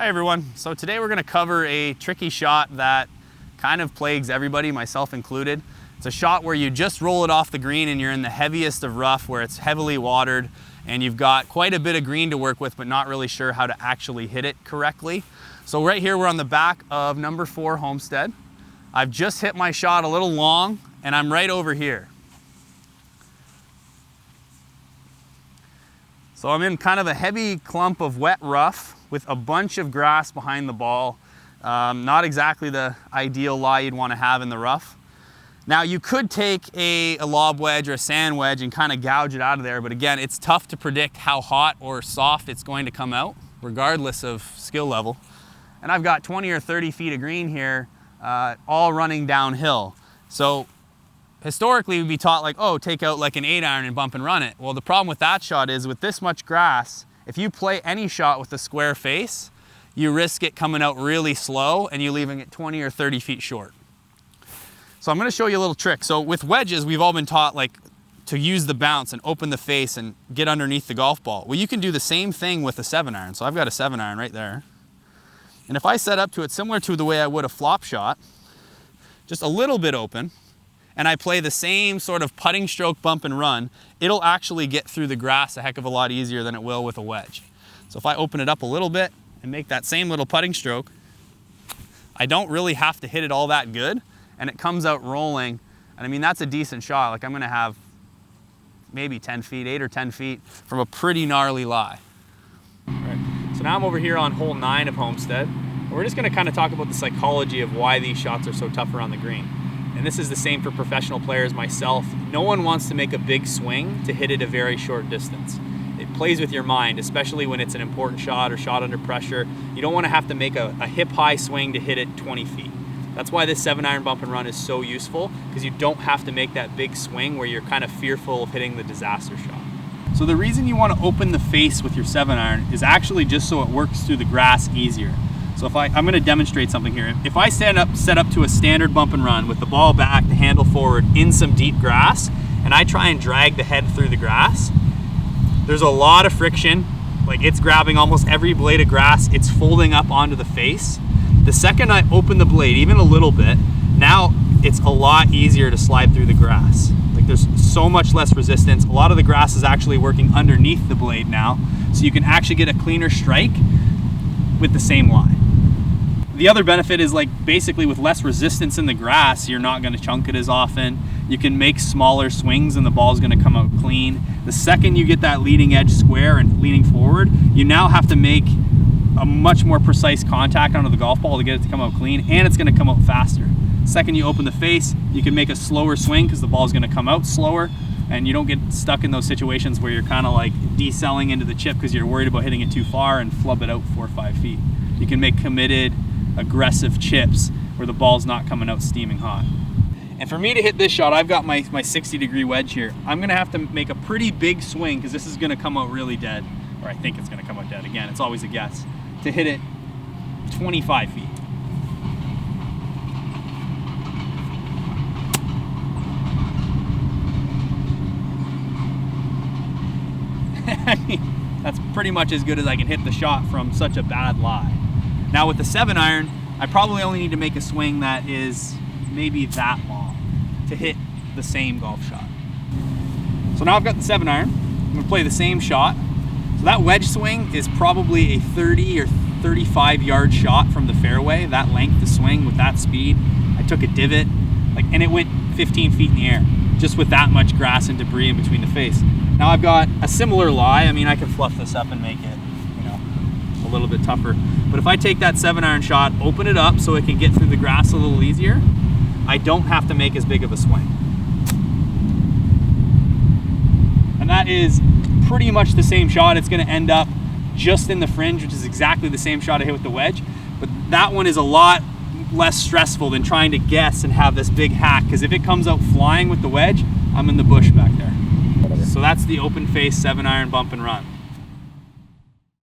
Hi everyone. So today we're going to cover a tricky shot that kind of plagues everybody, myself included. It's a shot where you just roll it off the green and you're in the heaviest of rough where it's heavily watered and you've got quite a bit of green to work with but not really sure how to actually hit it correctly. So right here we're on the back of number 4 Homestead. I've just hit my shot a little long and I'm right over here. So I'm in kind of a heavy clump of wet rough with a bunch of grass behind the ball. Not exactly the ideal lie you'd want to have in the rough. Now you could take a lob wedge or a sand wedge and kind of gouge it out of there, but again, it's tough to predict how hot or soft it's going to come out, regardless of skill level. And I've got 20 or 30 feet of green here, all running downhill. So historically we'd be taught like, oh, take out like an 8-iron and bump and run it. Well, the problem with that shot is with this much grass, if you play any shot with a square face, you risk it coming out really slow and you leaving it 20 or 30 feet short. So I'm going to show you a little trick. So with wedges, we've all been taught like to use the bounce and open the face and get underneath the golf ball. Well, you can do the same thing with a 7-iron. So I've got a 7-iron right there. And if I set up to it similar to the way I would a flop shot, just a little bit open, and I play the same sort of putting stroke bump and run, it'll actually get through the grass a heck of a lot easier than it will with a wedge. So if I open it up a little bit and make that same little putting stroke, I don't really have to hit it all that good, and it comes out rolling. And I mean, that's a decent shot. Like I'm gonna have maybe 10 feet, 8 or 10 feet from a pretty gnarly lie. All right. So now I'm over here on hole 9 of Homestead. And we're just gonna kind of talk about the psychology of why these shots are so tough around the green. And this is the same for professional players, myself. No one wants to make a big swing to hit it a very short distance. It plays with your mind, especially when it's an important shot or shot under pressure. You don't want to have to make a hip-high swing to hit it 20 feet. That's why this 7-iron bump and run is so useful, because you don't have to make that big swing where you're kind of fearful of hitting the disaster shot. So the reason you want to open the face with your 7-iron is actually just so it works through the grass easier. So if I'm going to demonstrate something here. If I set up to a standard bump and run with the ball back, the handle forward in some deep grass, and I try and drag the head through the grass, there's a lot of friction. Like it's grabbing almost every blade of grass. It's folding up onto the face. The second I open the blade, even a little bit, now it's a lot easier to slide through the grass. Like there's so much less resistance. A lot of the grass is actually working underneath the blade now, so you can actually get a cleaner strike with the same lie. The other benefit is like basically with less resistance in the grass, you're not going to chunk it as often. You can make smaller swings and the ball's going to come out clean. The second you get that leading edge square and leaning forward, you now have to make a much more precise contact onto the golf ball to get it to come out clean, and it's going to come out faster. Second you open the face, you can make a slower swing because the ball's going to come out slower, and you don't get stuck in those situations where you're kind of like decelling into the chip because you're worried about hitting it too far and flub it out 4 or 5 feet. You can make committed, aggressive chips where the ball's not coming out steaming hot. And for me to hit this shot, I've got my 60-degree wedge here. I'm gonna have to make a pretty big swing because this is gonna come out really dead, or I think it's gonna come out dead. Again, it's always a guess. To hit it 25 feet. I mean, that's pretty much as good as I can hit the shot from such a bad lie. Now with the 7-iron, I probably only need to make a swing that is maybe that long to hit the same golf shot. So now I've got the 7-iron. I'm gonna play the same shot. So that wedge swing is probably a 30 or 35 yard shot from the fairway, that length to swing with that speed. I took a divot, and it went 15 feet in the air, just with that much grass and debris in between the face. Now I've got a similar lie. I mean, I can fluff this up and make it, a little bit tougher. But if I take that 7-iron shot, open it up so it can get through the grass a little easier, I don't have to make as big of a swing. And that is pretty much the same shot. It's going to end up just in the fringe, which is exactly the same shot I hit with the wedge. But that one is a lot less stressful than trying to guess and have this big hack, because if it comes out flying with the wedge, I'm in the bush back there. So that's the open face 7-iron bump and run.